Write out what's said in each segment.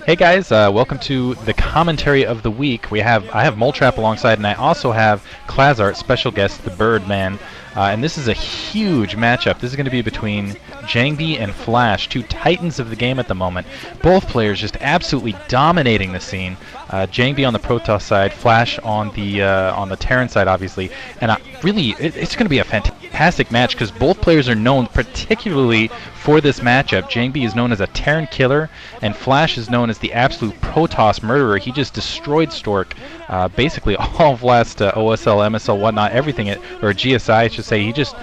Hey guys, welcome to the commentary of the week. I have Moletrap alongside, and I also have Klazart, special guest, the Birdman. And this is a huge matchup. This is going to be between JangBi and Flash, two titans of the game at the moment. Both players just absolutely dominating the scene. JangBi on the Protoss side, Flash on the Terran side, obviously. And it's going to be a fantastic match because both players are known particularly for this matchup. JangBi is known as a Terran killer, and Flash is known as the absolute Protoss murderer. He just destroyed Stork, basically all of last OSL, MSL, whatnot, everything, or GSI, I should say. He just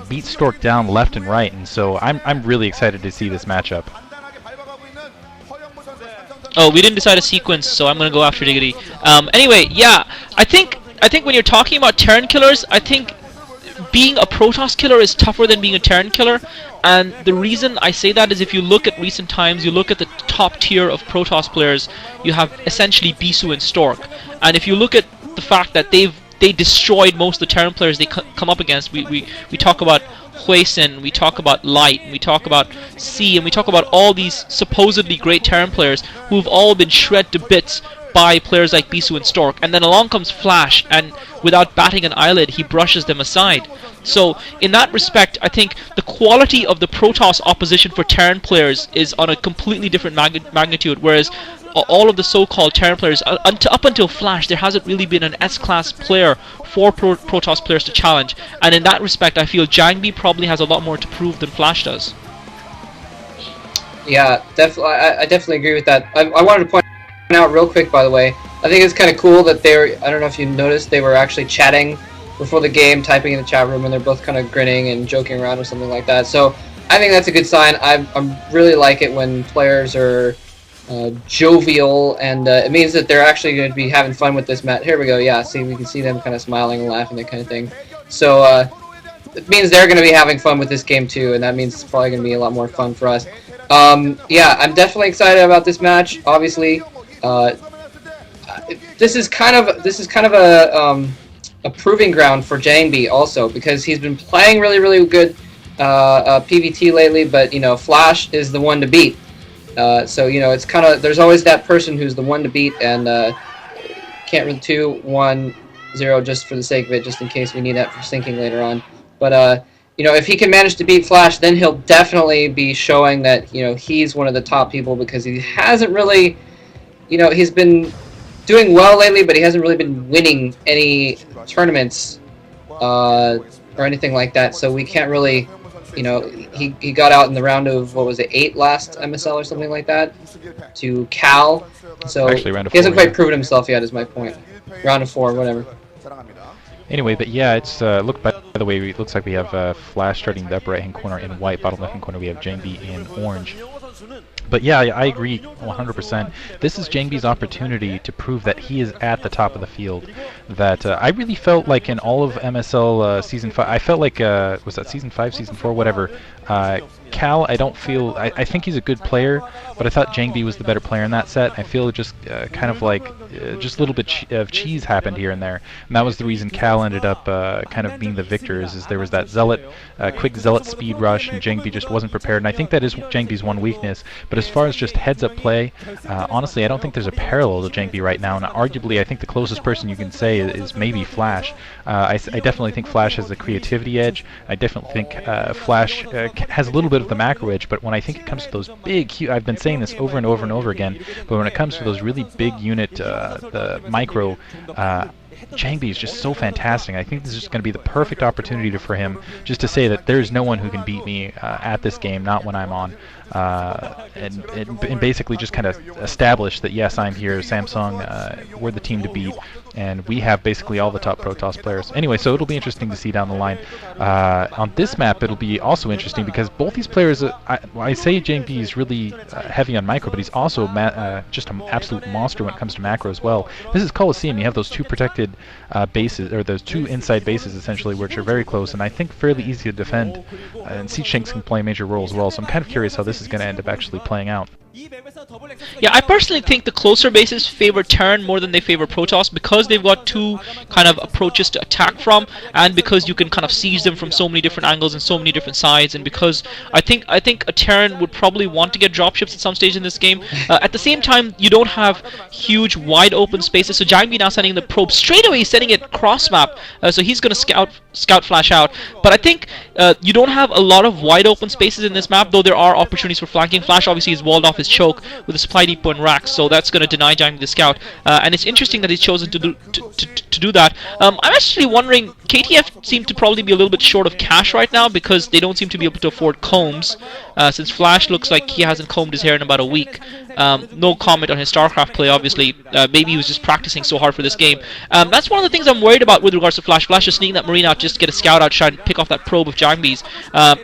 beat Stork down left and right, and so I'm really excited to see this matchup. Oh, we didn't decide a sequence, so I'm gonna go after Diggity. Anyway, yeah, I think when you're talking about Terran killers, I think being a Protoss killer is tougher than being a Terran killer, and the reason I say that is if you look at recent times, you look at the top tier of Protoss players, you have essentially Bisu and Stork, and if you look at the fact that they destroyed most of the Terran players they come up against, we talk about Huesin, we talk about Light, we talk about C, and we talk about all these supposedly great Terran players who've all been shred to bits by players like Bisu and Stork, and then along comes Flash, and without batting an eyelid, he brushes them aside. So, in that respect, I think the quality of the Protoss opposition for Terran players is on a completely different magnitude, whereas all of the so-called Terran players, up until Flash, there hasn't really been an S-class player for Protoss players to challenge, and in that respect, I feel JangBi probably has a lot more to prove than Flash does. Yeah, I definitely agree with that. I wanted to point out real quick, by the way, I think it's kind of cool that I don't know if you noticed, they were actually chatting before the game, typing in the chat room, and they're both kind of grinning and joking around or something like that. So I think that's a good sign. I really like it when players are jovial, and it means that they're actually going to be having fun with this match. Here we go. Yeah, see, we can see them kind of smiling and laughing, that kind of thing. So it means they're going to be having fun with this game too, and that means it's probably going to be a lot more fun for us. Yeah, I'm definitely excited about this match. Obviously, this is kind of a proving ground for JangBi also, because he's been playing really good PvT lately, but Flash is the one to beat. So it's kind of, there's always that person who's the one to beat, and can't really 2-1-0 just for the sake of it, just in case we need that for syncing later on. But if he can manage to beat Flash, then he'll definitely be showing that he's one of the top people, because he hasn't really, he's been doing well lately, but he hasn't really been winning any tournaments or anything like that. So we can't really. He got out in the round of, what was it, 8 last MSL or something like that, to Cal. So Actually, round of he hasn't 4, quite proven himself yet, is my point. Round of 4, whatever. Anyway, but yeah, it's look, by the way, it looks like we have Flash starting the upper right-hand corner in white, bottom left-hand corner we have JangBi in orange. But yeah, I agree 100%. This is JangBi's opportunity to prove that he is at the top of the field. That I really felt like in all of MSL Season 5, I felt like, was that Season 5, Season 4, whatever, Cal, I think he's a good player, but I thought JangBi was the better player in that set. I feel just kind of like, just a little bit of cheese happened here and there. And that was the reason Cal ended up kind of being the victor, is there was that quick Zealot speed rush, and JangBi just wasn't prepared. And I think that is JangBi's one weakness. But as far as just heads-up play, honestly, I don't think there's a parallel to JangBi right now. And arguably, I think the closest person you can say is maybe Flash. I definitely think Flash has the creativity edge. I definitely think Flash has a little bit of the macro edge, but when I think it comes to those big, I've been saying this over and over and over again, but when it comes to those really big unit, the micro, JangBi is just so fantastic. I think this is just going to be the perfect opportunity for him just to say that there's no one who can beat me at this game, not when I'm on. And basically just kind of establish that, yes, I'm here, Samsung, we're the team to beat, and we have basically all the top Protoss players. Anyway, so it'll be interesting to see down the line. On this map, it'll be also interesting because both these players, I say JangBi is really heavy on micro, but he's also just an absolute monster when it comes to macro as well. This is Colloseum. You have those two protected bases, or those two inside bases essentially, which are very close, and I think fairly easy to defend. And Siege Tanks can play a major role as well, so I'm kind of curious how this is going to end up actually playing out. Yeah, I personally think the closer bases favor Terran more than they favor Protoss because they've got two kind of approaches to attack from, and because you can kind of siege them from so many different angles and so many different sides, and because I think a Terran would probably want to get dropships at some stage in this game. At the same time, you don't have huge wide open spaces, so JangBi now sending the probe straight away, sending it cross map, so he's going to scout flash out. But I think you don't have a lot of wide open spaces in this map, though there are opportunities for flanking. Flash obviously has walled off his choke with a supply depot and racks, so that's going to deny JangBi the scout. And it's interesting that he's chosen to do that. I'm actually wondering, KTF seem to probably be a little bit short of cash right now because they don't seem to be able to afford combs, since Flash looks like he hasn't combed his hair in about a week. No comment on his StarCraft play, obviously. Maybe he was just practicing so hard for this game. That's one of the things I'm worried about with regards to Flash. Flash just sneaking that Marine out just to get a scout out, try and pick off that probe of JangBi's.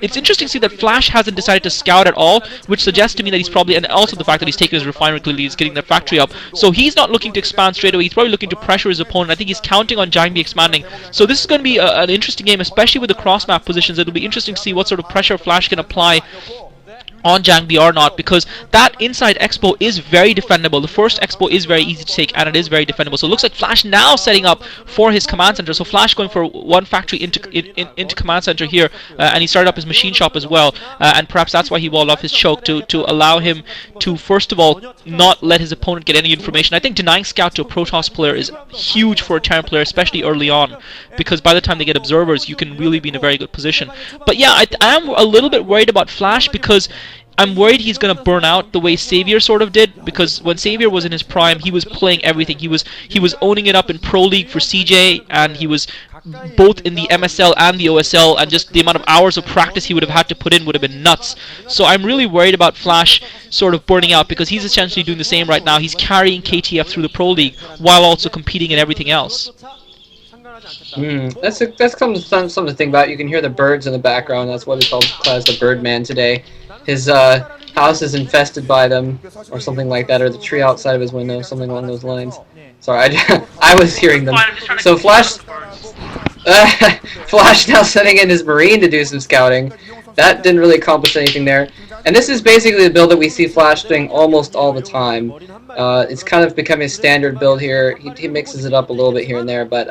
It's interesting to see that Flash hasn't decided to scout at all, which suggests to me that he's probably, and also the fact that he's taken his refinery, clearly he's getting the factory up. So he's not looking to expand straight away. He's probably looking to pressure his opponent. I think he's counting on JangBi expanding. So this is going to be an interesting game, especially with the cross map positions. It'll be interesting to see what sort of pressure Flash can apply on JangBi or not, because that inside expo is very defendable. The first expo is very easy to take and it is very defendable. So it looks like Flash now setting up for his command center. So Flash going for one factory into command center here, and he started up his machine shop as well, and perhaps that's why he walled off his choke, to allow him to first of all not let his opponent get any information. I think denying scout to a Protoss player is huge for a Terran player, especially early on, because by the time they get observers you can really be in a very good position. But yeah, I am a little bit worried about Flash because I'm worried he's going to burn out the way Savior sort of did, because when Savior was in his prime, he was playing everything. He was owning it up in Pro League for CJ, and he was both in the MSL and the OSL, and just the amount of hours of practice he would have had to put in would have been nuts. So I'm really worried about Flash sort of burning out, because he's essentially doing the same right now. He's carrying KTF through the Pro League while also competing in everything else. That's something to think about. You can hear the birds in the background. That's what we call Class the Birdman today. His house is infested by them, or something like that, or the tree outside of his window, something along those lines. Sorry, I was hearing them. So Flash now sending in his Marine to do some scouting. That didn't really accomplish anything there. And this is basically the build that we see Flash doing almost all the time. It's kind of becoming a standard build here. He mixes it up a little bit here and there, but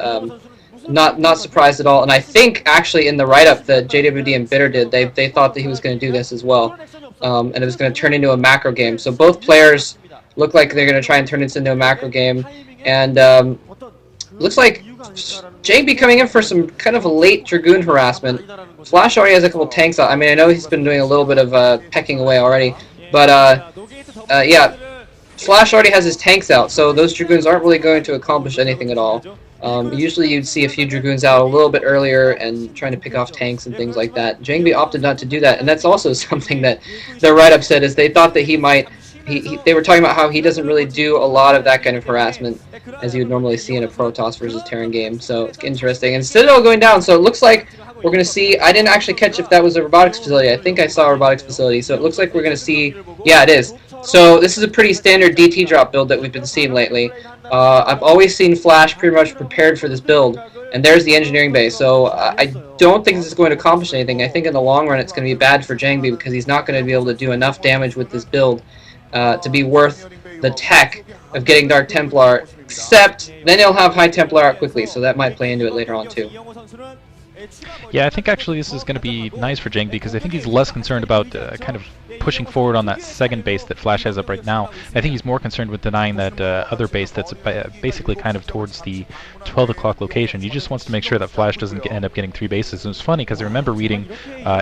not surprised at all. And I think actually in the write-up that JWD and Bitter did, they thought that he was going to do this as well, and it was going to turn into a macro game. So both players look like they're going to try and turn this into a macro game, and looks like JangBi coming in for some kind of a late Dragoon harassment. Flash already has a couple tanks out. I mean, I know he's been doing a little bit of pecking away already, but yeah, Flash already has his tanks out, so those Dragoons aren't really going to accomplish anything at all. Usually you'd see a few Dragoons out a little bit earlier and trying to pick off tanks and things like that. JangBi opted not to do that, and that's also something that the write-up said, is they thought that he might... They were talking about how he doesn't really do a lot of that kind of harassment as you would normally see in a Protoss versus Terran game, so it's interesting. And Citadel going down, so it looks like we're going to see... I didn't actually catch if that was a robotics facility. I think I saw a robotics facility, so it looks like we're going to see... Yeah, it is. So this is a pretty standard DT drop build that we've been seeing lately. I've always seen Flash pretty much prepared for this build, and there's the engineering base. So I don't think this is going to accomplish anything. I think in the long run it's going to be bad for JangBi, because he's not going to be able to do enough damage with this build to be worth the tech of getting Dark Templar, except then he'll have High Templar out quickly, so that might play into it later on too. Yeah, I think actually this is going to be nice for JangBi, because I think he's less concerned about kind of pushing forward on that second base that Flash has up right now. I think he's more concerned with denying that other base that's basically kind of towards the 12 o'clock location. He just wants to make sure that Flash doesn't end up getting 3 bases. And it's funny because I remember reading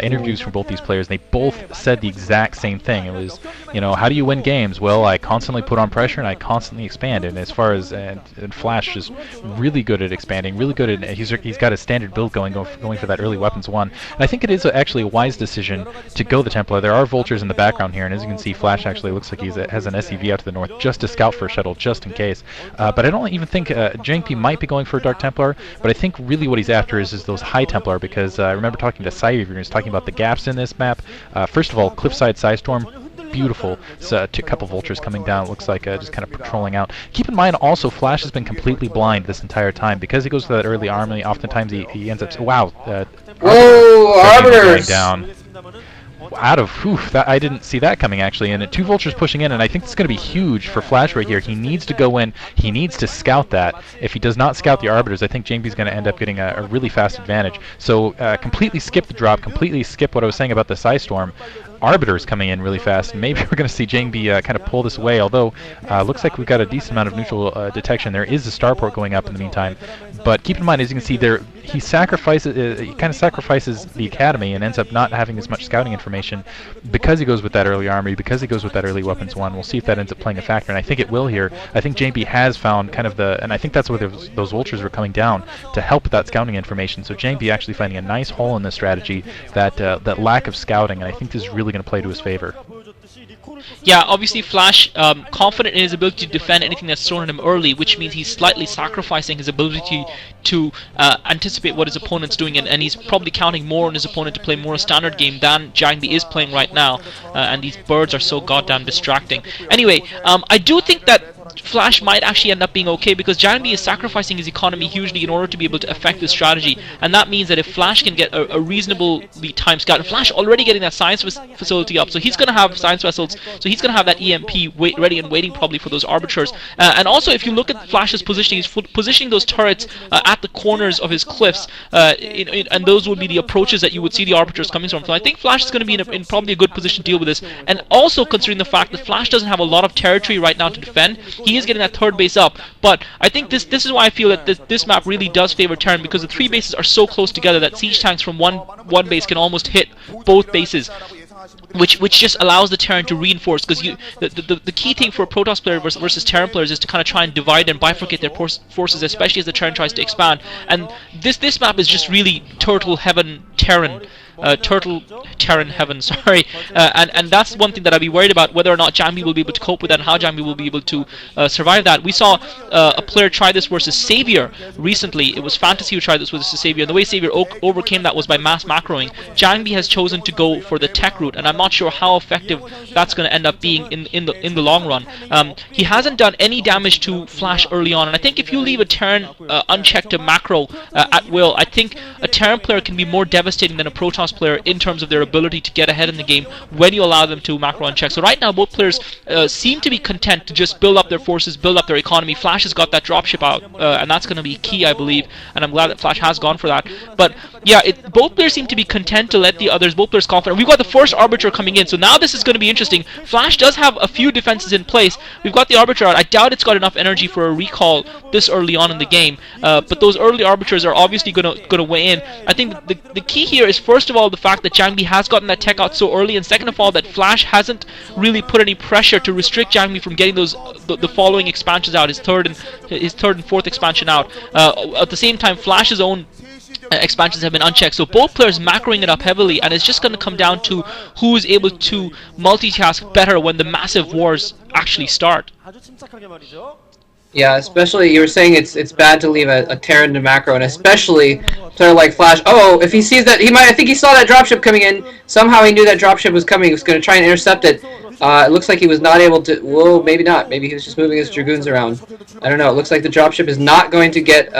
interviews from both these players, and they both said the exact same thing. It was, you know, how do you win games? Well, I constantly put on pressure and I constantly expand. And as far as and Flash is really good at expanding, really good at he's got a standard build going for that early weapons one. And I think it is actually a wise decision to go the Templar. There are vultures in the background here, and as you can see, Flash actually looks like he has an SCV out to the north just to scout for a shuttle, just in case. But I don't even think JangBi might be going for a Dark Templar, but I think really what he's after is those High Templar, because I remember talking to Savior, he was talking about the gaps in this map. First of all, Cliffside Psystorm, beautiful. So, a couple vultures coming down, it looks like just kind of patrolling out. Keep in mind also, Flash has been completely blind this entire time, because he goes for that early army. Oftentimes he ends up... Wow! Whoa! Arbiters! Down. that I didn't see that coming actually. And 2 vultures pushing in, and I think it's going to be huge for Flash right here. He needs to go in. He needs to scout that. If he does not scout the arbiters, I think JangBi's going to end up getting a really fast advantage. So completely skip the drop. Completely skip what I was saying about the Psystorm. Arbiters coming in really fast, and maybe we're going to see JangBi kind of pull this away, although looks like we've got a decent amount of neutral detection. There is a starport going up in the meantime, but keep in mind, as you can see there, he kind of sacrifices the academy and ends up not having as much scouting information because he goes with that early armory, because he goes with that early weapons 1. We'll see if that ends up playing a factor, and I think it will here. I think JangBi has found kind of and I think that's where those vultures were coming down to help with that scouting information. So JangBi actually finding a nice hole in this strategy, that lack of scouting, and I think this is really going to play to his favor. Yeah, obviously Flash confident in his ability to defend anything that's thrown at him early, which means he's slightly sacrificing his ability to anticipate what his opponent's doing, and he's probably counting more on his opponent to play more a standard game than JangBi is playing right now, and these birds are so goddamn distracting. Anyway, I do think that Flash might actually end up being okay, because JangBi is sacrificing his economy hugely in order to be able to affect this strategy, and that means that if Flash can get a reasonably timed scout, and Flash already getting that science facility up, so he's going to have science vessels, so he's going to have that EMP ready and waiting probably for those arbiters, and also if you look at Flash's positioning, he's positioning those turrets at the corners of his cliffs, and those would be the approaches that you would see the arbiters coming from. So I think Flash is going to be in probably a good position to deal with this, and also considering the fact that Flash doesn't have a lot of territory right now to defend, he is getting that third base up. But I think this is why I feel that this map really does favor Terran, because the 3 bases are so close together that siege tanks from one base can almost hit both bases, which just allows the Terran to reinforce, because the key thing for a Protoss player versus Terran players is to kind of try and divide and bifurcate their forces, especially as the Terran tries to expand. And this map is just really Turtle Heaven Terran. Turtle Terran Heaven, sorry, and that's one thing that I'd be worried about, whether or not JangBi will be able to cope with that, and how JangBi will be able to survive that. We saw a player try this versus Savior recently. It was Fantasy who tried this versus Savior, and the way Savior overcame that was by mass macroing. JangBi has chosen to go for the tech route, and I'm not sure how effective that's going to end up being in the long run. He hasn't done any damage to Flash early on, and I think if you leave a Terran unchecked to macro at will, I think a Terran player can be more devastating than a Protoss player in terms of their ability to get ahead in the game when you allow them to macro uncheck. So right now both players seem to be content to just build up their forces, build up their economy. Flash has got that dropship out, and that's going to be key, I believe, and I'm glad that Flash has gone for that. But yeah, both players seem to be content to let the others, both players confident. We've got the first Arbiter coming in, so now this is going to be interesting. Flash does have a few defenses in place. We've got the Arbiter out. I doubt it's got enough energy for a recall this early on in the game, but those early Arbiters are obviously going to weigh in. I think the key here is, first of all, the fact that JangBi has gotten that tech out so early, and second of all, that Flash hasn't really put any pressure to restrict JangBi from getting those the following expansions out, his third and fourth expansion out. At the same time, Flash's own expansions have been unchecked, so both players macroing it up heavily, and it's just going to come down to who is able to multitask better when the massive wars actually start. Yeah, especially you were saying it's bad to leave a Terran to macro, and especially a player like Flash. Oh, if he sees that, I think he saw that dropship coming in. Somehow he knew that dropship was coming. He was going to try and intercept it. It looks like he was not able to. Whoa, maybe not. Maybe he was just moving his dragoons around. I don't know. It looks like the dropship is not going to get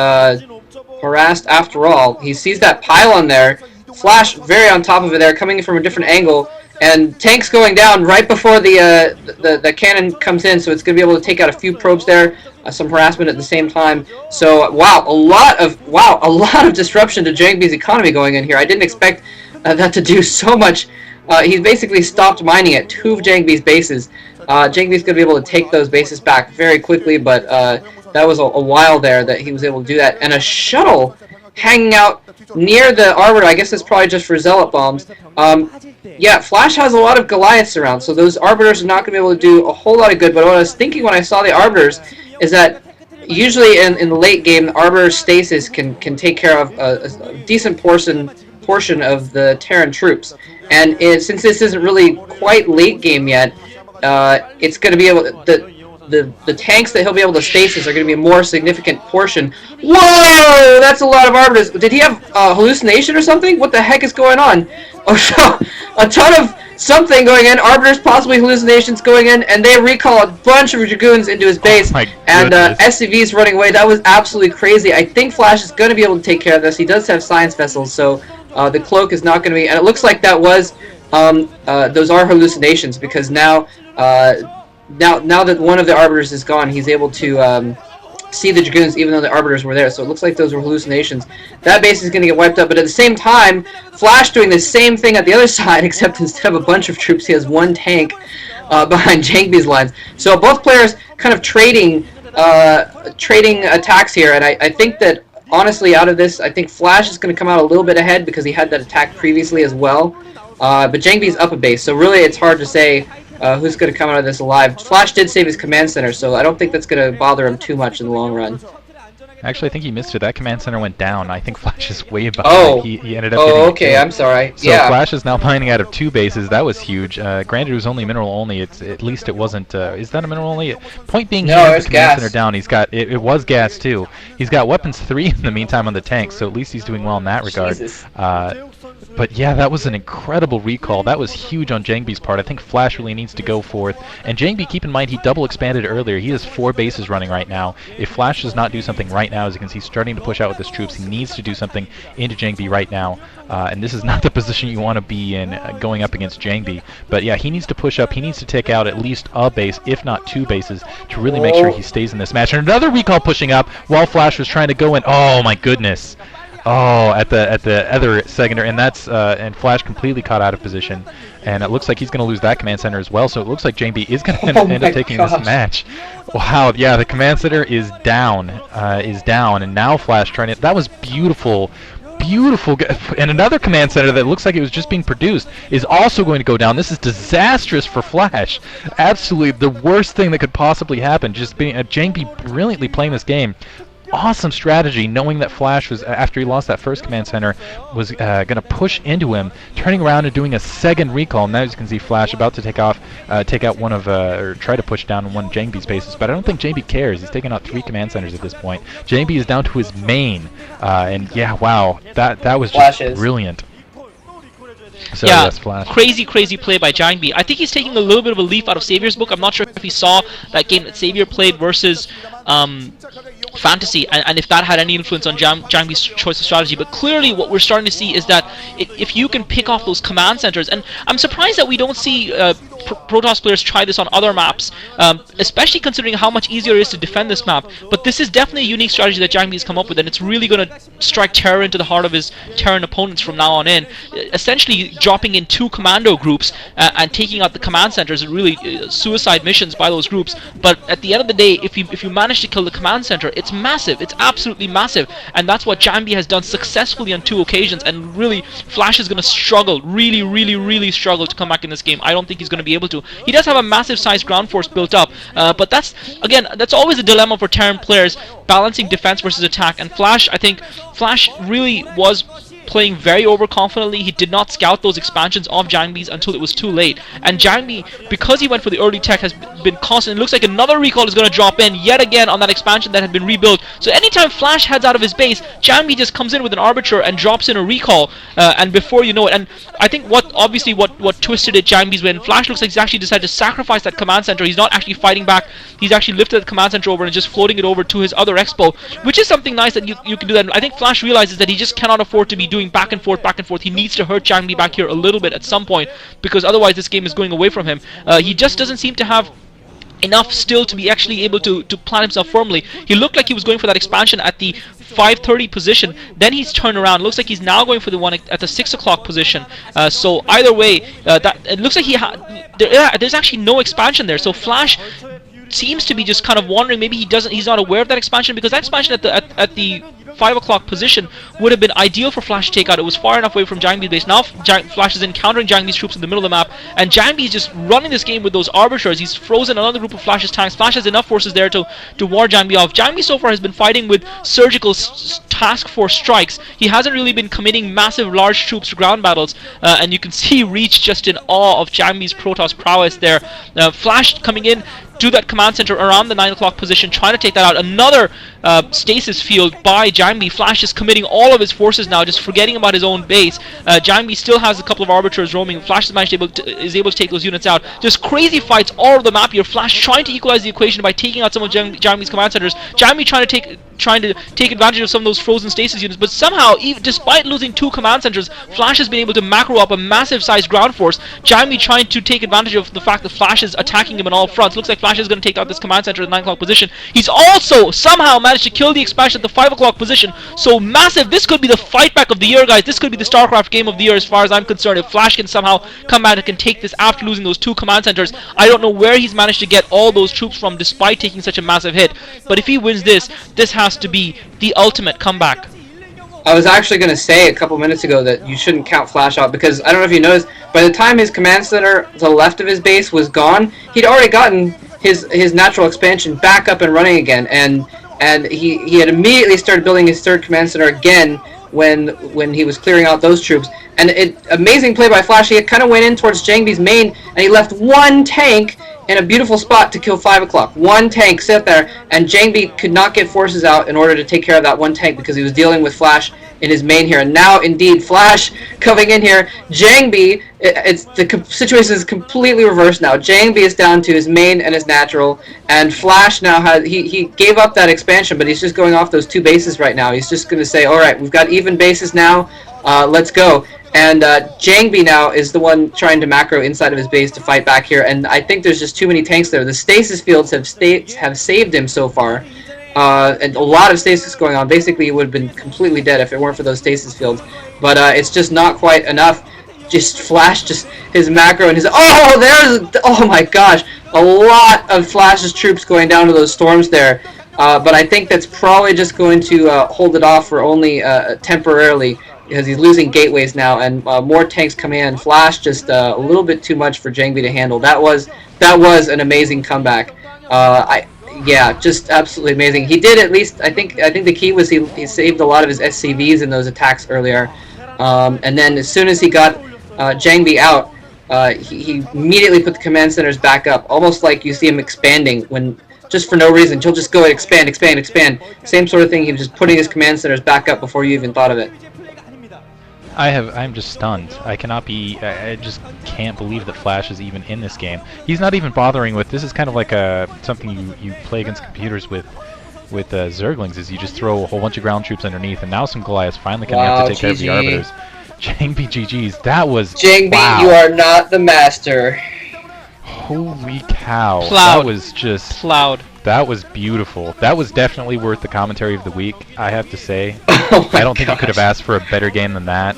harassed after all. He sees that pylon there. Flash very on top of it there, coming from a different angle. And tanks going down right before the cannon comes in, so it's going to be able to take out a few probes there, some harassment at the same time. So wow, a lot of disruption to JangBi's economy going in here. I didn't expect that to do so much. He's basically stopped mining at 2 of JangBi's bases. JangBi's going to be able to take those bases back very quickly, but that was a while there that he was able to do that. And a shuttle hanging out near the Arbiter. I guess that's probably just for Zealot bombs. Yeah, Flash has a lot of Goliaths around, so those Arbiters are not going to be able to do a whole lot of good. But what I was thinking when I saw the Arbiters is that usually in the late game, the Arbiter stasis can take care of a decent portion of the Terran troops. And since this isn't really quite late game yet, it's going to be able the tanks that he'll be able to stasis are going to be a more significant portion. Whoa! That's a lot of Arbiters. Did he have hallucination or something? What the heck is going on? Oh, a ton of something going in. Arbiters, possibly hallucinations going in, and they recall a bunch of Dragoons into his base, and SCVs running away. That was absolutely crazy. I think Flash is going to be able to take care of this. He does have science vessels, so the cloak is not going to be... And it looks like that was those are hallucinations, because now that one of the arbiters is gone, he's able to see the Dragoons even though the arbiters were there. So it looks like those were hallucinations. That base is going to get wiped up, but at the same time, Flash doing the same thing at the other side, except instead of a bunch of troops, he has one tank behind JangBi's lines. So both players kind of trading attacks here, and I think that, honestly, out of this, I think Flash is going to come out a little bit ahead because he had that attack previously as well. But JangBi's up a base, so really it's hard to say who's going to come out of this alive. Flash did save his command center, so I don't think that's going to bother him too much in the long run. Actually, I think he missed it. That command center went down. I think Flash is way behind. Oh, he ended up. Oh, okay. I'm sorry. So yeah. Flash is now mining out of 2 bases. That was huge. Granted, it was only mineral only. At least it wasn't. Is that a mineral only? Point being, No, he has there's the command gas. center down. He's got. It was gas too. He's got weapons 3 in the meantime on the tank. So at least he's doing well in that regard. Jesus. But yeah, that was an incredible recall. That was huge on JangBi's part. I think Flash really needs to go forth. And JangBi, keep in mind, he double expanded earlier. He has 4 bases running right now. If Flash does not do something right now, as you can see, starting to push out with his troops, he needs to do something into JangBi right now. And this is not the position you want to be in going up against JangBi. But yeah, he needs to push up. He needs to take out at least a base, if not 2 bases, to really make sure he stays in this match. And another recall pushing up while Flash was trying to go in. Oh my goodness. Oh, at the other secondary, and that's and Flash completely caught out of position, and it looks like he's going to lose that command center as well. So it looks like JangBi is going to end up taking this match. Wow, yeah, the command center is down, and now Flash trying to. That was beautiful. Beautiful, and another command center that looks like it was just being produced is also going to go down. This is disastrous for Flash. Absolutely the worst thing that could possibly happen. Just being JangBi brilliantly playing this game. Awesome strategy, knowing that Flash was, after he lost that first command center, was going to push into him, turning around and doing a second recall. Now as you can see, Flash about to take out one of, or try to push down one of JangBi's bases, but I don't think JangBi cares. He's taking out 3 command centers at this point. JangBi is down to his main, and yeah, wow, that was just brilliant. So yeah, yes, Flash. crazy play by JangBi. I think he's taking a little bit of a leaf out of Savior's book. I'm not sure if he saw that game that Savior played versus Fantasy, and if that had any influence on JangBi's choice of strategy. But clearly what we're starting to see is that if you can pick off those command centers, and I'm surprised that we don't see Protoss players try this on other maps, especially considering how much easier it is to defend this map. But this is definitely a unique strategy that JangBi has come up with, and it's really going to strike terror into the heart of his Terran opponents from now on in. Essentially dropping in 2 commando groups and taking out the command centers, really suicide missions by those groups. But at the end of the day, if you manage to kill the command center, it's massive. It's absolutely massive, and that's what JangBi has done successfully on 2 occasions. And really, Flash is going to struggle, really struggle to come back in this game. I don't think he's going to be able to. He does have a massive sized ground force built up, but that's always a dilemma for Terran players, balancing defense versus attack. And Flash, I think Flash really was playing very overconfidently. He did not scout those expansions of JangBi's until it was too late. And JangBi, because he went for the early tech, has been constant. It looks like another recall is going to drop in yet again on that expansion that had been rebuilt. So anytime Flash heads out of his base, JangBi just comes in with an arbiter and drops in a recall, and before you know it. And I think what twisted it, JangBi's, when Flash looks like he's actually decided to sacrifice that command center. He's not actually fighting back. He's actually lifted the command center over and just floating it over to his other expo, which is something nice that you can do that. And I think Flash realizes that he just cannot afford to be doing back and forth. He needs to hurt JangBi back here a little bit at some point, because otherwise this game is going away from him. He just doesn't seem to have enough still to be actually able to plant himself firmly. He looked like he was going for that expansion at the 5:30 position, then he's turned around. Looks like he's now going for the one at the 6 o'clock position. So either way, that it looks like there's actually no expansion there. So Flash seems to be just kind of wondering, maybe he's not aware of that expansion, because that expansion at the 5 o'clock position would have been ideal for Flash to take out. It was far enough away from JangBi's base. Now Flash is encountering JangBi's troops in the middle of the map, and JangBi is just running this game with those arbiters. He's frozen another group of Flash's tanks. Flash has enough forces there to ward JangBi off. JangBi so far has been fighting with surgical task force strikes. He hasn't really been committing massive large troops to ground battles, and you can see Reach just in awe of JangBi's Protoss prowess there. Flash coming in to that command center around the 9 o'clock position, trying to take that out. Another stasis field by JangBi. Flash is committing all of his forces now, just forgetting about his own base. JangBi still has a couple of arbiters roaming. Flash is able to take those units out. Just crazy fights all over the map here. Flash trying to equalize the equation by taking out some of JangBi's command centers. JangBi trying to trying to take advantage of some of those frozen stasis units, but somehow, even despite losing 2 command centers, Flash has been able to macro up a massive sized ground force. JangBi trying to take advantage of the fact that Flash is attacking him on all fronts. Looks like Flash is going to take out this command center at the 9 o'clock position. He's also somehow managed to kill the expansion at the 5 o'clock position. So massive, this could be the fight back of the year, guys. This could be the StarCraft game of the year as far as I'm concerned. If Flash can somehow come back and can take this after losing those 2 command centers, I don't know where he's managed to get all those troops from despite taking such a massive hit. But if he wins this, this has to be the ultimate comeback. I was actually going to say a couple minutes ago that you shouldn't count Flash out, because I don't know if you noticed, by the time his command center to the left of his base was gone, he'd already gotten his natural expansion back up and running again, and he had immediately started building his 3rd command center again when he was clearing out those troops. And amazing play by Flash. He kind of went in towards JangBi's main, and he left 1 tank in a beautiful spot to kill 5 o'clock. 1 tank sit there, and JangBi could not get forces out in order to take care of that 1 tank because he was dealing with Flash in his main here. And now, indeed, Flash coming in here. JangBi, the situation is completely reversed now. JangBi is down to his main and his natural, and Flash now has he gave up that expansion, but he's just going off those 2 bases right now. He's just going to say, all right, we've got even bases now. Let's go. And JangBi now is the one trying to macro inside of his base to fight back here, and I think there's just too many tanks there. The stasis fields have saved him so far, and a lot of stasis going on. Basically, he would have been completely dead if it weren't for those stasis fields, but it's just not quite enough. Just Flash, just his macro and his... Oh my gosh! A lot of Flash's troops going down to those storms there, but I think that's probably just going to hold it off for only temporarily, because he's losing gateways now, and more tanks coming in. Flash just a little bit too much for JangBi to handle. That was an amazing comeback. Yeah, just absolutely amazing. He did at least. I think the key was he saved a lot of his SCVs in those attacks earlier, and then as soon as he got JangBi out, he immediately put the command centers back up, almost like you see him expanding when. Just for no reason, he'll just go and expand. Same sort of thing. He was just putting his command centers back up before you even thought of it. I'm just stunned. I just can't believe that Flash is even in this game. He's not even bothering with, this is kind of like something you play against computers with Zerglings, is you just throw a whole bunch of ground troops underneath, and now some Goliaths finally coming up to take care of the Arbiters. JangBi GG's, that was... JangBi, wow. You are not the master. Holy cow. Cloud. That was just... Cloud. That was beautiful. That was definitely worth the commentary of the week, I have to say. Oh I don't think you could have asked for a better game than that.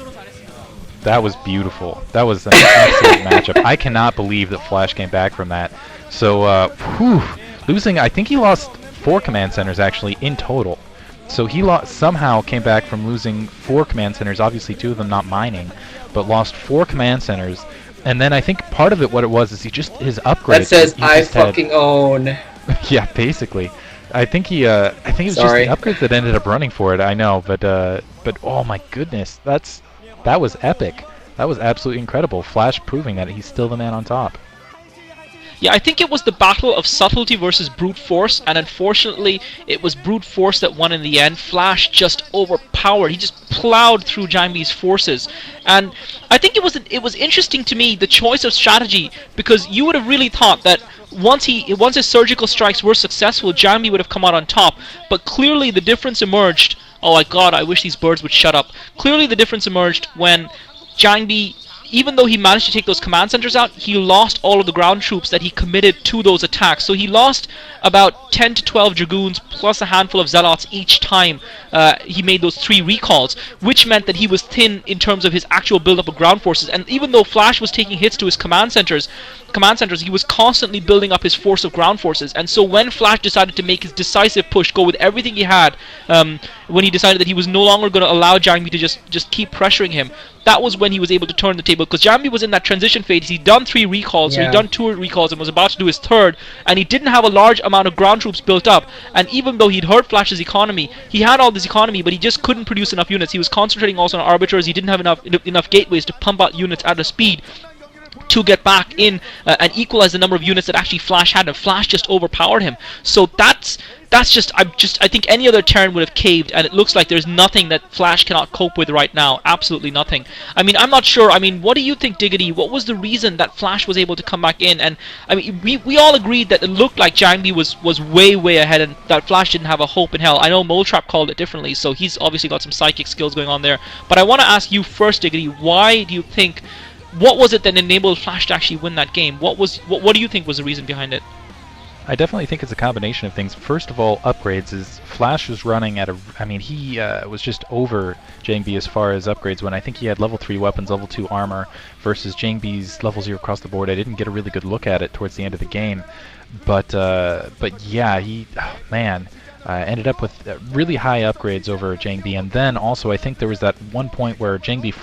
That was beautiful. That was an excellent matchup. I cannot believe that Flash came back from that. So, losing, I think he lost 4 command centers actually in total. So he somehow came back from losing 4 command centers, obviously 2 of them not mining, but lost 4 command centers. And then I think part of it, what it was, is his upgrades. That says I fucking own. Yeah, basically. I think it was just the upgrades that ended up running for it. I know, but oh my goodness, that was epic. That was absolutely incredible. Flash proving that he's still the man on top. Yeah, I think it was the battle of subtlety versus brute force, and unfortunately, it was brute force that won in the end. Flash just overpowered. He just plowed through JangBi's forces, and I think it was interesting to me, the choice of strategy, because you would have really thought that once his surgical strikes were successful, JangBi would have come out on top. But clearly, the difference emerged. Oh my God! I wish these birds would shut up. Clearly, the difference emerged when JangBi, even though he managed to take those command centers out, he lost all of the ground troops that he committed to those attacks. So he lost about 10 to 12 Dragoons plus a handful of Zealots each time he made those 3 recalls, which meant that he was thin in terms of his actual build-up of ground forces. And even though Flash was taking hits to his command centers, he was constantly building up his force of ground forces. And so when Flash decided to make his decisive push, go with everything he had, when he decided that he was no longer going to allow JangBi to just keep pressuring him, that was when he was able to turn the table, because JangBi was in that transition phase. He'd done 3 recalls, so he'd done 2 recalls and was about to do his 3rd, and he didn't have a large amount of ground troops built up. And even though he'd hurt Flash's economy, he had all this economy, but he just couldn't produce enough units. He was concentrating also on arbiters. He didn't have enough gateways to pump out units at a speed to get back in and equalize the number of units that actually Flash had, and Flash just overpowered him. So that's that's just I think any other Terran would have caved, and it looks like there's nothing that Flash cannot cope with right now. Absolutely nothing. I mean, I'm not sure. I mean, what do you think, Diggity? What was the reason that Flash was able to come back in? And I mean, we all agreed that it looked like JangBi was way ahead, and that Flash didn't have a hope in hell. I know Moletrap called it differently, so he's obviously got some psychic skills going on there. But I want to ask you first, Diggity, why do you think? What was it that enabled Flash to actually win that game? What do you think was the reason behind it? I definitely think it's a combination of things. First of all, upgrades. Is Flash was running at a... I mean, he was just over JangBi as far as upgrades when I think he had level 3 weapons, level 2 armor, versus JangBi's level 0 across the board. I didn't get a really good look at it towards the end of the game. But yeah, he... Oh, man... ended up with really high upgrades over JangBi, and then also I think there was that one point where JangBi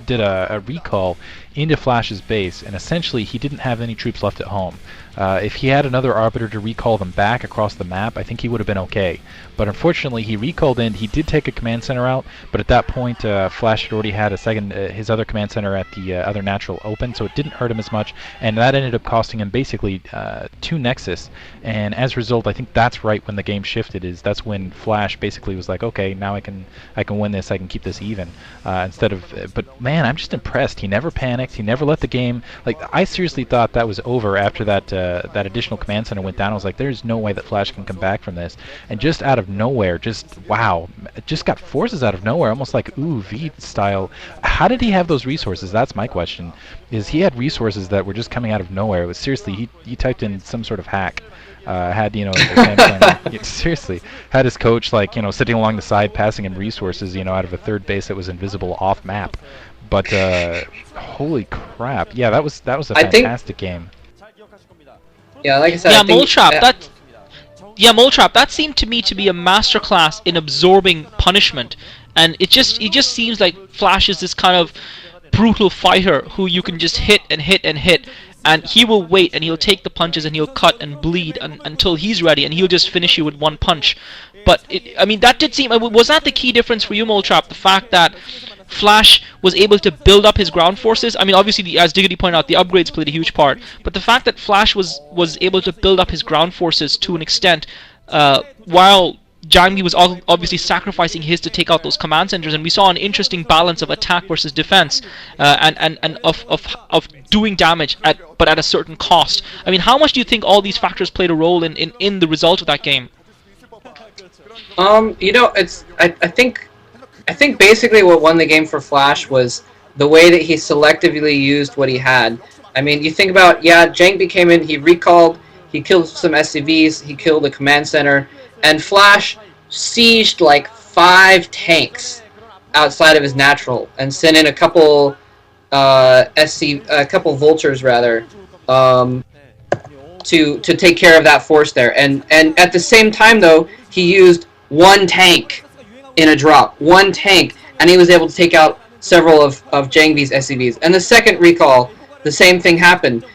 did a recall into Flash's base, and essentially he didn't have any troops left at home. If he had another Arbiter to recall them back across the map, I think he would have been okay. But unfortunately, he recalled in. He did take a command center out, but at that point, Flash had already had a second, his other command center at the other natural open, so it didn't hurt him as much, and that ended up costing him basically 2 Nexus. And as a result, I think that's right when the game shifted. That's when Flash basically was like, okay, now I can win this. I can keep this even. Instead of, but man, I'm just impressed. He never panicked. He never let the game. Like, I seriously thought that was over after that additional command center went down. I was like, there's no way that Flash can come back from this. And just out of nowhere, just wow, just got forces out of nowhere, almost like V style. How did he have those resources? That's my question. Is he had resources that were just coming out of nowhere? It was seriously, he typed in some sort of hack. Had seriously had his coach like sitting along the side passing him resources out of a third base that was invisible off map. But holy crap! Yeah, that was a fantastic game. Yeah, like I said, yeah, Moletrap, that seemed to me to be a masterclass in absorbing punishment, and it just seems like Flash is this kind of brutal fighter who you can just hit and hit and hit, and he will wait and he'll take the punches and he'll cut and bleed until he's ready, and he'll just finish you with one punch. But I mean, that did seem... Was that the key difference for you, Moletrap? The fact that Flash was able to build up his ground forces? I mean, obviously, as Diggity pointed out, the upgrades played a huge part. But the fact that Flash was able to build up his ground forces to an extent, while JangBi was obviously sacrificing his to take out those command centers, and we saw an interesting balance of attack versus defense, and of doing damage but at a certain cost. I mean, how much do you think all these factors played a role in the result of that game? I think basically what won the game for Flash was the way that he selectively used what he had. I mean, you think about, JangBi came in, he recalled, he killed some SCVs, he killed a command center, and Flash sieged like 5 tanks outside of his natural and sent in a couple vultures rather, to take care of that force there. And at the same time though, he used 1 tank in a drop, 1 tank, and he was able to take out several of JangBi's SCVs. And the second recall, the same thing happened.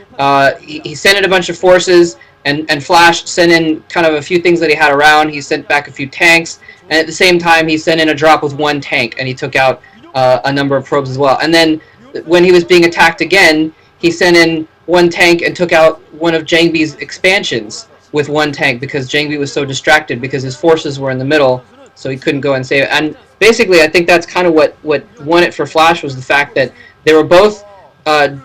He sent in a bunch of forces, and Flash sent in kind of a few things that he had around. He sent back a few tanks, and at the same time he sent in a drop with 1 tank, and he took out a number of probes as well. And then when he was being attacked again, he sent in 1 tank and took out one of JangBi's expansions with 1 tank, because JangBi was so distracted because his forces were in the middle, so he couldn't go and save it. And basically, I think that's kind of what won it for Flash, was the fact that they were both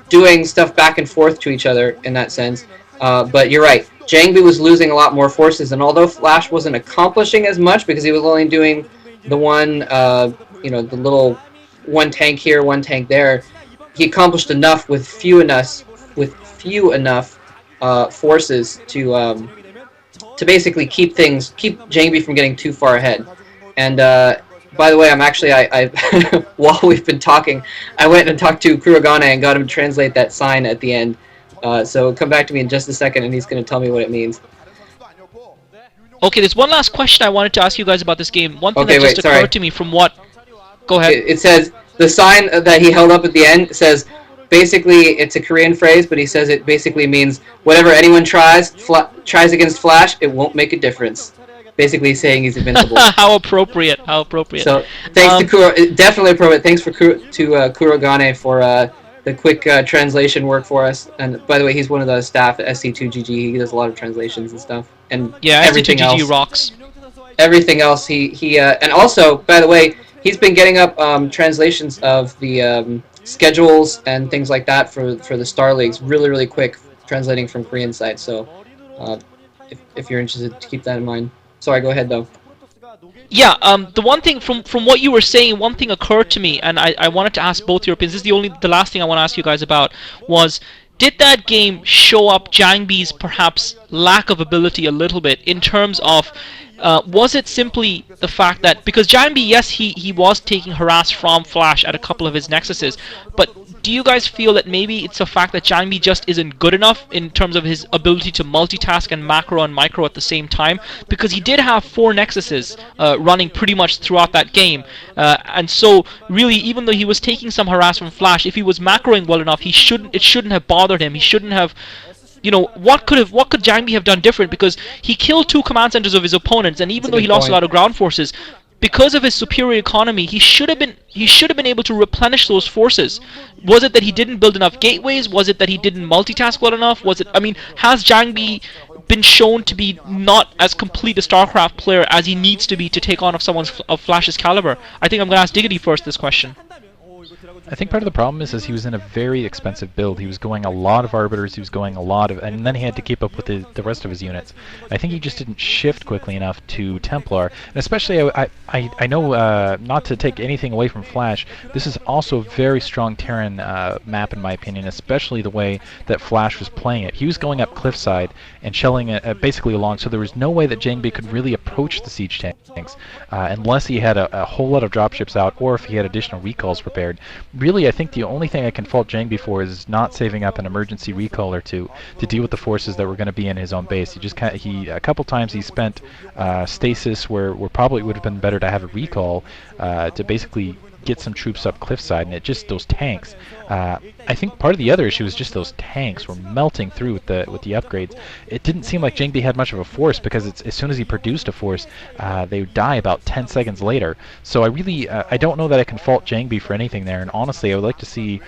doing stuff back and forth to each other in that sense. But you're right, JangBi was losing a lot more forces, and although Flash wasn't accomplishing as much because he was only doing the one, the little 1 tank here, 1 tank there, he accomplished enough with few enough forces to basically keep JangBi from getting too far ahead. And by the way, I while we've been talking, I went and talked to Kurogane and got him to translate that sign at the end. So come back to me in just a second, and he's going to tell me what it means. Okay, there's one last question I wanted to ask you guys about this game. One thing that just occurred to me from what... Go ahead. It says, the sign that he held up at the end says, basically, it's a Korean phrase, but he says it basically means, whatever anyone tries against Flash, it won't make a difference. Basically saying he's invincible. How appropriate, how appropriate. So, thanks to Kuro, definitely appropriate. Thanks to Kurogane for the quick translation work for us. And by the way, he's one of the staff at SC2GG. He does a lot of translations and stuff. And yeah, everything SC2GG else. rocks. everything else, and also, by the way, he's been getting up translations of the schedules and things like that for the Star Leagues really, really quick, translating from Korean side. So, if you're interested, to keep that in mind. Sorry, go ahead though. Yeah, the one thing from what you were saying, one thing occurred to me, and I wanted to ask both your opinions. This is the last thing I want to ask you guys about was, did that game show up JangBi's perhaps lack of ability a little bit in terms of, was it simply the fact that, because JangBi, yes, he was taking harass from Flash at a couple of his nexuses, but do you guys feel that maybe it's a fact that JangBi just isn't good enough in terms of his ability to multitask and macro and micro at the same time? Because he did have 4 nexuses running pretty much throughout that game, and so really, even though he was taking some harass from Flash, if he was macroing well enough, it shouldn't have bothered him. He shouldn't have. What could JangBi have done different? Because he killed 2 command centers of his opponents, and even though he lost a lot of ground forces, because of his superior economy, he should have been able to replenish those forces. Was it that he didn't build enough gateways? Was it that he didn't multitask well enough? Has JangBi been shown to be not as complete a StarCraft player as he needs to be to take on of Flash's caliber? I think I'm going to ask Diggity first this question. I think part of the problem is he was in a very expensive build. He was going a lot of Arbiters, he was going a lot of, and then he had to keep up with the rest of his units. I think he just didn't shift quickly enough to Templar, and especially I know, not to take anything away from Flash, this is also a very strong Terran map in my opinion, especially the way that Flash was playing it. He was going up cliffside and shelling it basically along, so there was no way that JangBi could really approach the siege tanks unless he had a whole lot of dropships out, or if he had additional recalls prepared. Really, I think the only thing I can fault JangBi for is not saving up an emergency recall or two to deal with the forces that were going to be in his own base. A couple times he spent stasis where probably would have been better to have a recall to basically get some troops up cliffside, and those tanks. I think part of the other issue is just those tanks were melting through with the upgrades. It didn't seem like JangBi had much of a force, because as soon as he produced a force, they would die about 10 seconds later. So I don't know that I can fault JangBi for anything there, and honestly I would like to see,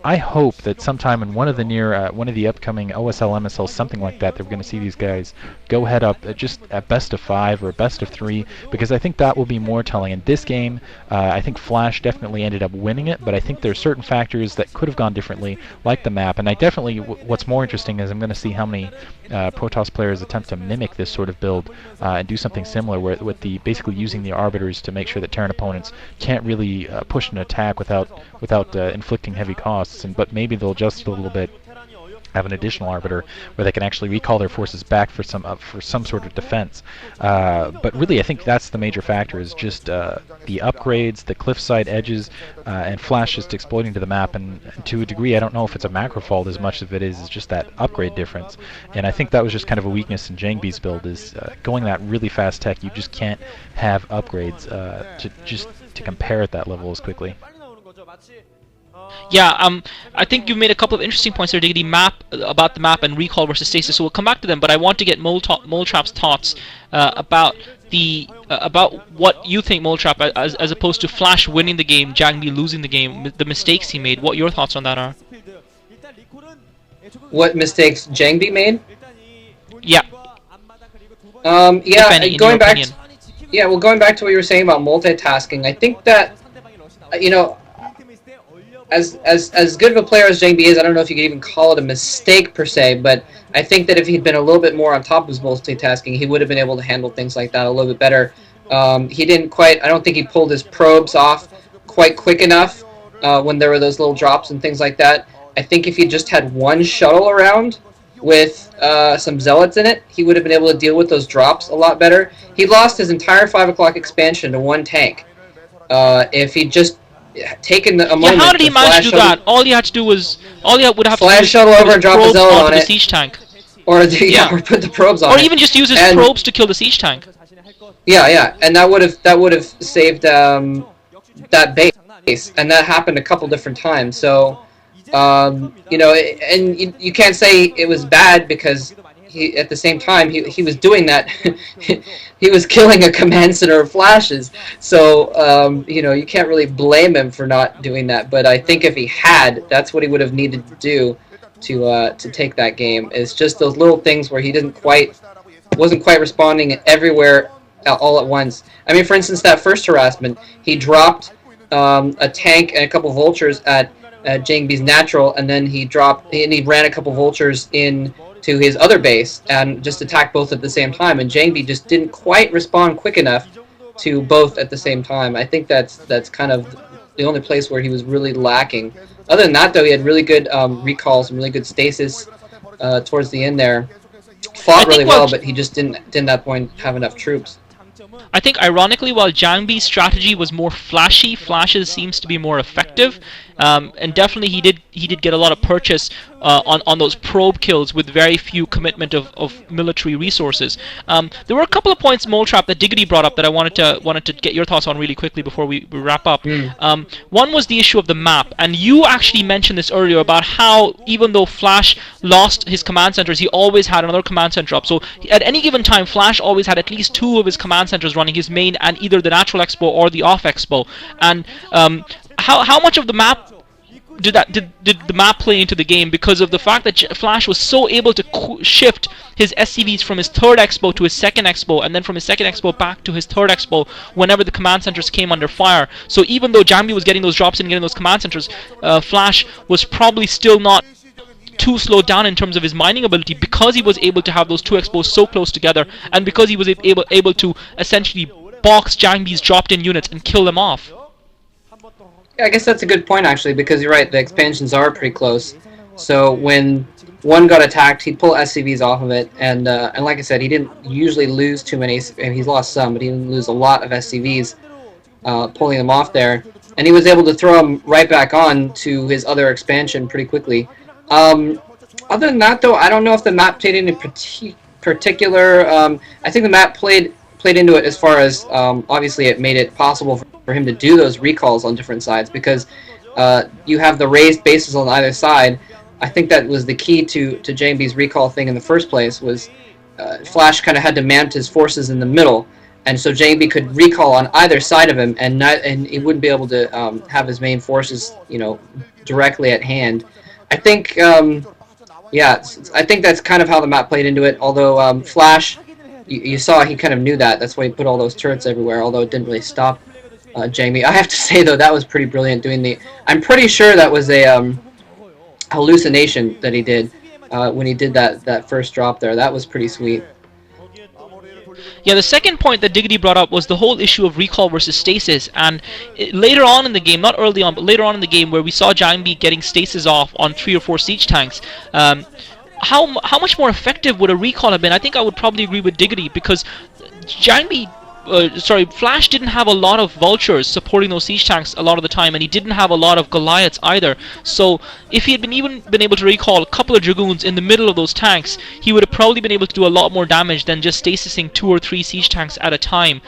I hope that sometime in one of the upcoming OSL, MSL, something like that, we're going to see these guys go head up just a best of 5 or a best of 3, because I think that will be more telling. In this game, I think Flash definitely ended up winning it, but I think there are certain factors that could have gone differently, like the map. And I definitely, what's more interesting is I'm going to see how many Protoss players attempt to mimic this sort of build and do something similar, with basically using the Arbiters to make sure that Terran opponents can't really push an attack without inflicting heavy costs. But maybe they'll adjust it a little bit, have an additional Arbiter where they can actually recall their forces back for some sort of defense. But really, I think that's the major factor, is just the upgrades, the cliffside edges, and Flash just exploiting to the map. And to a degree, I don't know if it's a macro fault as much as it is just that upgrade difference. And I think that was just kind of a weakness in JangBi's build, is going that really fast tech. You just can't have upgrades to compare at that level as quickly. Yeah, I think you've made a couple of interesting points there, Diggity, about the map and recall versus stasis. So we'll come back to them, but I want to get Moletrap's thoughts about what you think, Moletrap, as opposed to Flash winning the game, JangBi losing the game, the mistakes he made. What your thoughts on that are? What mistakes JangBi made? Yeah. Going back to what you were saying about multitasking, I think that as good of a player as JangBi is, I don't know if you could even call it a mistake per se, but I think that if he'd been a little bit more on top of his multitasking, he would have been able to handle things like that a little bit better. He didn't quite, I don't think he pulled his probes off quite quick enough when there were those little drops and things like that. I think if he just had one shuttle around with some zealots in it, he would have been able to deal with those drops a lot better. He lost his entire 5 o'clock expansion to one tank. If he just taken a moment. Yeah, how did he manage to do that? All he would have to do flash shuttle over and drop a zealot on the it, siege tank, or put the probes on it, or even just use his probes to kill the siege tank. Yeah, and that would have saved that base, and that happened a couple different times. So, and you can't say it was bad, because at the same time he was doing that. He was killing a command center of Flashes, so you can't really blame him for not doing that. But I think if he had, that's what he would have needed to do to take that game. It's just those little things where he wasn't quite responding everywhere all at once. I mean, for instance, that first harassment, he dropped a tank and a couple vultures at JangBi's natural, and then he ran a couple vultures in to his other base and just attacked both at the same time. And JangBi just didn't quite respond quick enough to both at the same time. I think that's kind of the only place where he was really lacking. Other than that, though, he had really good recalls and really good stasis towards the end there. Fought really well, but he just didn't at that point have enough troops. I think, ironically, while JangBi's strategy was more flashy, Flash's seems to be more effective, and definitely he did get a lot of purchase on those probe kills with very few commitment of military resources. There were a couple of points, Moletrap, that Diggity brought up that I wanted to get your thoughts on really quickly before we wrap up. One was the issue of the map, and you actually mentioned this earlier about how even though Flash lost his command centers, he always had another command center up. So at any given time, Flash always had at least 2 of his command centers running, his main and either the natural expo or the off expo. And how much of the map did the map play into the game, because of the fact that Flash was so able to shift his SCVs from his third expo to his second expo, and then from his second expo back to his third expo whenever the command centers came under fire. So even though JangBi was getting those drops and getting those command centers, Flash was probably still not too slowed down in terms of his mining ability, because he was able to have those 2 expos so close together, and because he was able to essentially box JangBi's dropped in units and kill them off. Yeah, I guess that's a good point, actually, because you're right, the expansions are pretty close. So when one got attacked, he'd pull SCVs off of it, and like I said, he didn't usually lose too many. He's lost some, but he didn't lose a lot of SCVs pulling them off there. And he was able to throw them right back on to his other expansion pretty quickly. Other than that, though, I don't know if the map played any particular. I think the map played into it as far as obviously it made it possible for him to do those recalls on different sides, because you have the raised bases on either side. I think that was the key to JangBi's recall thing in the first place, was Flash kind of had to mount his forces in the middle, and so JangBi could recall on either side of him, and he wouldn't be able to have his main forces, directly at hand. I think, yeah, I think that's kind of how the map played into it. Although Flash, you saw he kind of knew that. That's why he put all those turrets everywhere. Although it didn't really stop JangBi. I have to say though, that was pretty brilliant. I'm pretty sure that was a hallucination that he did when he did that first drop there. That was pretty sweet. Yeah, the second point that Diggity brought up was the whole issue of recall versus stasis, and later on in the game, not early on, but later on in the game, where we saw JangBi getting stasis off on 3 or 4 siege tanks, how much more effective would a recall have been? I think I would probably agree with Diggity, because Flash didn't have a lot of vultures supporting those siege tanks a lot of the time, and he didn't have a lot of Goliaths either. So if he had been able to recall a couple of Dragoons in the middle of those tanks, he would have probably been able to do a lot more damage than just stasising 2 or 3 siege tanks at a time.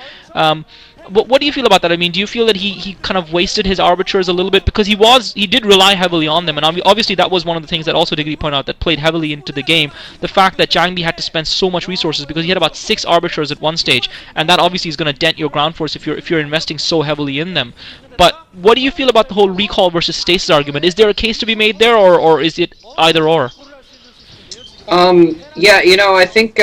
What do you feel about that? I mean, do you feel that he kind of wasted his arbiters a little bit, because he did rely heavily on them, and obviously that was one of the things that also Diggity pointed out that played heavily into the game, the fact that JangBi had to spend so much resources because he had about 6 arbiters at one stage, and that obviously is going to dent your ground force if you're investing so heavily in them. But what do you feel about the whole recall versus stasis argument? Is there a case to be made there, or is it either or? Yeah, I think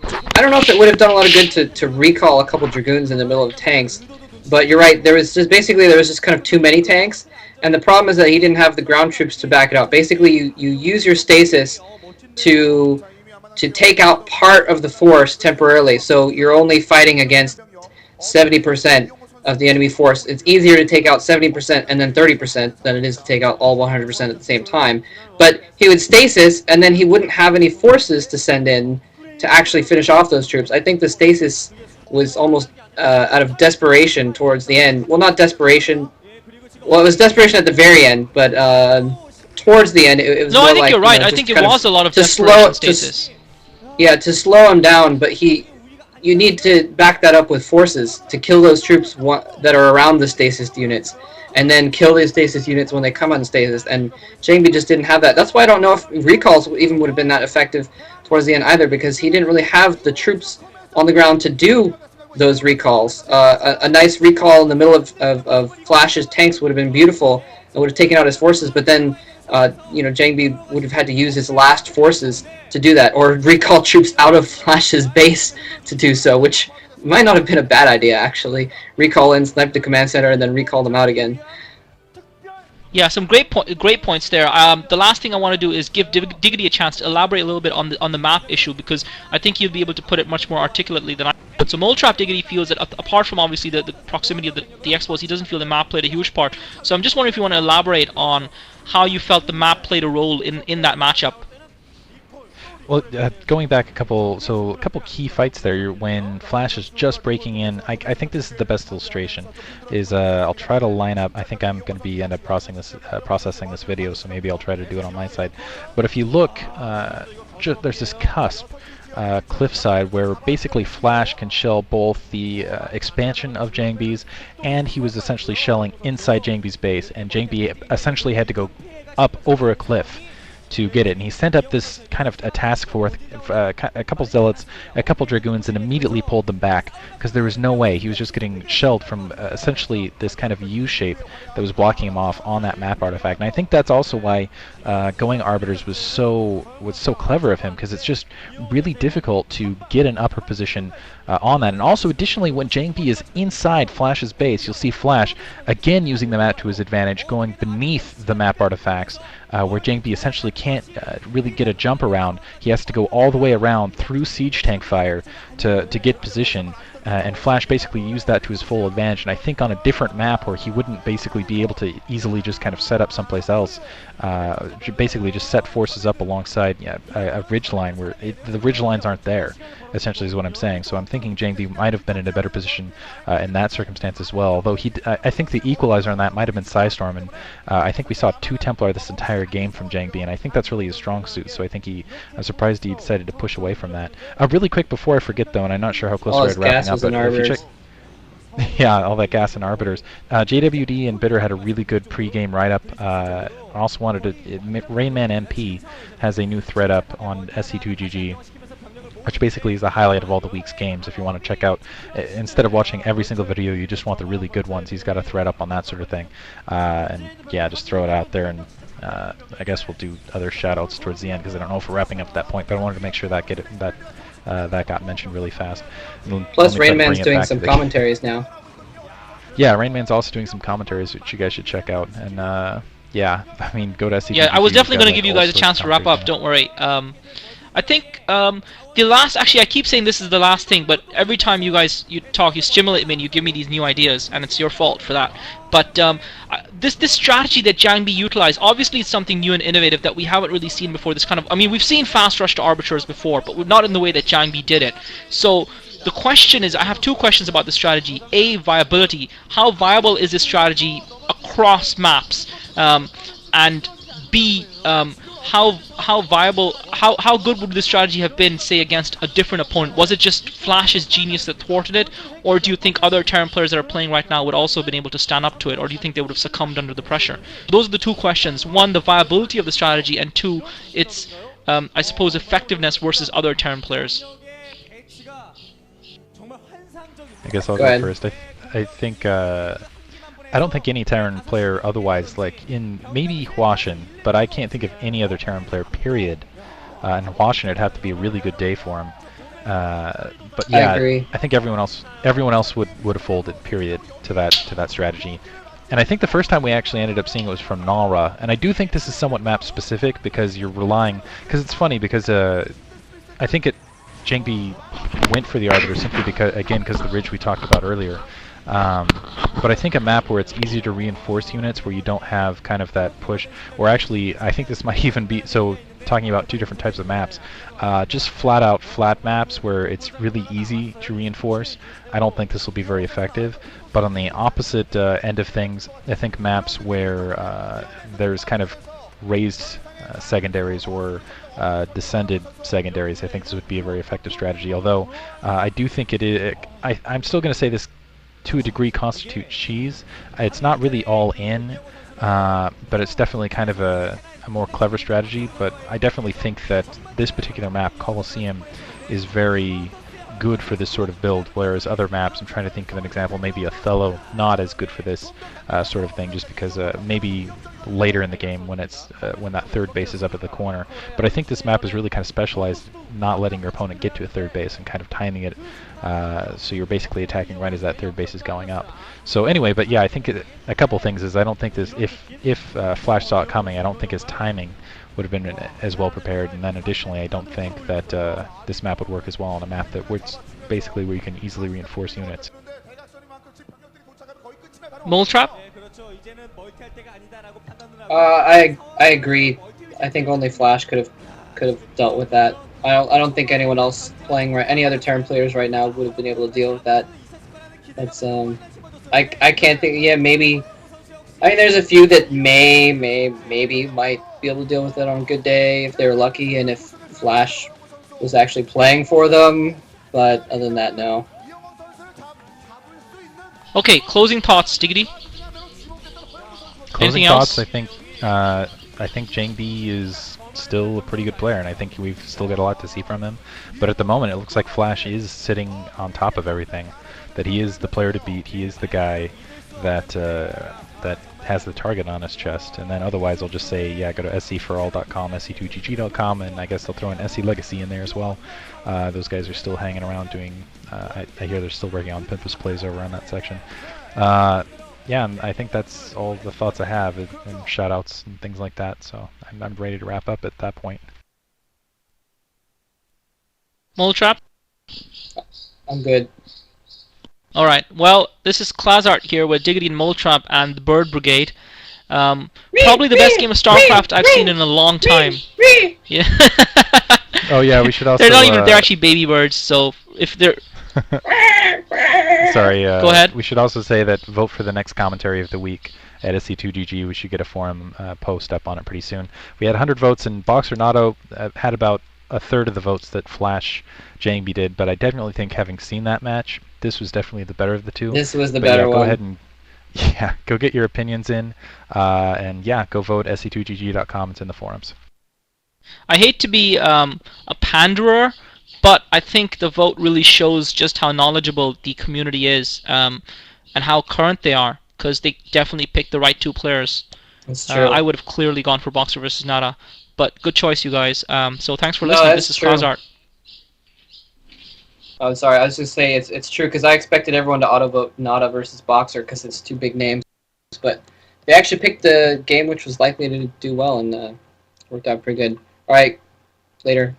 I don't know if it would have done a lot of good to recall a couple Dragoons in the middle of tanks, but you're right, there was just kind of too many tanks, and the problem is that he didn't have the ground troops to back it up. Basically, you use your stasis to take out part of the force temporarily, so you're only fighting against 70% of the enemy force. It's easier to take out 70% and then 30% than it is to take out all 100% at the same time. But he would stasis, and then he wouldn't have any forces to send in to actually finish off those troops. I think the stasis was almost out of desperation towards the end. Well, not desperation. Well, it was desperation at the very end, but towards the end, it was no, more I think like, you're right. I think it was a lot of to desperation stasis. To slow him down, but you need to back that up with forces to kill those troops that are around the stasis units, and then kill the stasis units when they come on stasis, and JangBi just didn't have that. That's why I don't know if recalls even would have been that effective towards the end either, because he didn't really have the troops on the ground to do those recalls. A nice recall in the middle of Flash's tanks would have been beautiful and would have taken out his forces, but then JangBi would have had to use his last forces to do that, or recall troops out of Flash's base to do so, which might not have been a bad idea actually. Recall in, snipe the command center, and then recall them out again. Yeah, some great points there. The last thing I want to do is give Diggity a chance to elaborate a little bit on the map issue, because I think he'll be able to put it much more articulately than I would. So Mole Trap Diggity feels that apart from obviously the proximity of the expos, he doesn't feel the map played a huge part. So I'm just wondering if you want to elaborate on how you felt the map played a role in that matchup. Well, going back a couple key fights there, when Flash is just breaking in, I think this is the best illustration. I'll try to line up. I think I'm going to be end up processing this video, so maybe I'll try to do it on my side. But if you look, there's this cusp, cliffside, where basically Flash can shell both the expansion of JangBi's, and he was essentially shelling inside JangBi's base, and JangBi essentially had to go up over a cliff to get it, and he sent up this kind of a task force, a couple zealots, a couple dragoons, and immediately pulled them back, because there was no way. He was just getting shelled from essentially this kind of U shape that was blocking him off on that map artifact. And I think that's also why going Arbiters was so clever of him, because it's just really difficult to get an upper position on that. And also additionally, when JangBi is inside Flash's base, you'll see Flash again using the map to his advantage, going beneath the map artifacts, where JangBi essentially can't really get a jump around. He has to go all the way around through siege tank fire to get position, and Flash basically used that to his full advantage. And I think on a different map where he wouldn't basically be able to easily just kind of set up someplace else, basically just set forces up alongside a ridge line where the ridge lines aren't there, essentially is what I'm saying. So I'm thinking JangBi might have been in a better position in that circumstance as well, although I think the equalizer on that might have been Psystorm, and I think we saw 2 Templar this entire game from JangBi, and I think that's really his strong suit, so I think I'm surprised he decided to push away from that. Really quick before I forget though, and I'm not sure how close we're at wrapping up, but if you check... Yeah, all that gas and Arbiters. JWD and Bitter had a really good pre-game write-up. I also wanted to... Rainman MP has a new thread up on SC2GG, which basically is the highlight of all the week's games. If you want to check out, instead of watching every single video, you just want the really good ones, he's got a thread up on that sort of thing. And yeah, just throw it out there, and I guess we'll do other shout-outs towards the end, because I don't know if we're wrapping up at that point, but I wanted to make sure that got mentioned really fast. Plus, Rainman's doing some commentaries now. Yeah, Rainman's also doing some commentaries, which you guys should check out. And yeah, I mean, go to SCG. Yeah, I was definitely going to give you guys a chance to wrap up. Don't worry. I think the last, actually I keep saying this is the last thing, but every time you talk, you stimulate me and you give me these new ideas, and it's your fault for that. But this strategy that JangBi utilized, obviously it's something new and innovative that we haven't really seen before. This kind of, I mean, we've seen fast rush to arbiters before, but not in the way that JangBi did it. So the question is, I have 2 questions about the strategy. A, viability. How viable is this strategy across maps? And B, how viable, how good would this strategy have been, say, against a different opponent? Was it just Flash's genius that thwarted it, or do you think other Terran players that are playing right now would also have been able to stand up to it, or do you think they would have succumbed under the pressure? Those are the 2 questions. 1, the viability of the strategy, and 2, its, I suppose, effectiveness versus other Terran players. I guess I'll go first. I think I don't think any Terran player otherwise, like in maybe Huashin, but I can't think of any other Terran player, period. And Huashin, it'd have to be a really good day for him. But yeah, I agree. I think everyone else would have folded, period, to that strategy. And I think the first time we actually ended up seeing it was from Nalra, and I do think this is somewhat map specific, because you're relying, because it's funny, because I think JangBi went for the Arbiter simply because the ridge we talked about earlier. But I think a map where it's easy to reinforce units, where you don't have kind of that push, or actually I think this might even be, so talking about 2 different types of maps, just flat out flat maps where it's really easy to reinforce, I don't think this will be very effective. But on the opposite end of things, I think maps where there's kind of raised secondaries or descended secondaries, I think this would be a very effective strategy. Although I do think I'm still going to say this to a degree constitutes cheese. It's not really all in, but it's definitely kind of a more clever strategy. But I definitely think that this particular map, Colloseum, is very good for this sort of build, whereas other maps, I'm trying to think of an example, maybe Othello, not as good for this sort of thing, just because maybe later in the game when it's when that third base is up at the corner. But I think this map is really kind of specialized, not letting your opponent get to a third base and kind of timing it so you're basically attacking right as that third base is going up. So anyway, but yeah, I think a couple things is I don't think this, if Flash saw it coming, I don't think his timing would have been as well prepared, and then additionally I don't think that this map would work as well on a map that works basically where you can easily reinforce units. Mole trap? I agree. I think only Flash could have dealt with that. I don't think anyone else playing any other Terran players right now would have been able to deal with that. That's I can't think. Yeah, maybe. I mean, there's a few that maybe might be able to deal with it on a good day if they were lucky and if Flash was actually playing for them. But other than that, no. Okay, closing thoughts, Diggity. Closing Anything thoughts, else? I think JangBi is still a pretty good player, and I think we've still got a lot to see from him. But at the moment, it looks like Flash is sitting on top of everything. That he is the player to beat. He is the guy that that has the target on his chest. And then otherwise, I'll just say, yeah, go to sc4all.com, sc2gg.com, and I guess they'll throw an SC Legacy in there as well. Those guys are still hanging around doing. I hear they're still working on Pimpus plays over on that section. Yeah, and I think that's all the thoughts I have, and shoutouts and things like that. So I'm ready to wrap up at that point. Mole trap? I'm good. Alright, well, this is Clazart here with Diggity and Mole Trap and the Bird Brigade. Probably the best game of StarCraft I've seen in a long time. Yeah. Oh yeah, we should also. They're not even. They're actually baby birds. So if they're. Sorry. Go ahead. We should also say that vote for the next commentary of the week at SC2GG. We should get a forum post up on it pretty soon. We had 100 votes, and Boxer Nato had about a third of the votes that Flash JangBi did. But I definitely think, having seen that match, this was definitely the better of the two. This was the better one. Go ahead and go get your opinions in, and yeah, go vote sc2gg.com. It's in the forums. I hate to be a panderer, but I think the vote really shows just how knowledgeable the community is, and how current they are, because they definitely picked the right two players. That's true. I would have clearly gone for Boxer versus Nada, but good choice, you guys. So thanks for listening. This is Clazart. Oh, sorry. I was just saying it's true, because I expected everyone to auto vote Nada versus Boxer because it's two big names, but they actually picked the game which was likely to do well, and worked out pretty good. All right, later.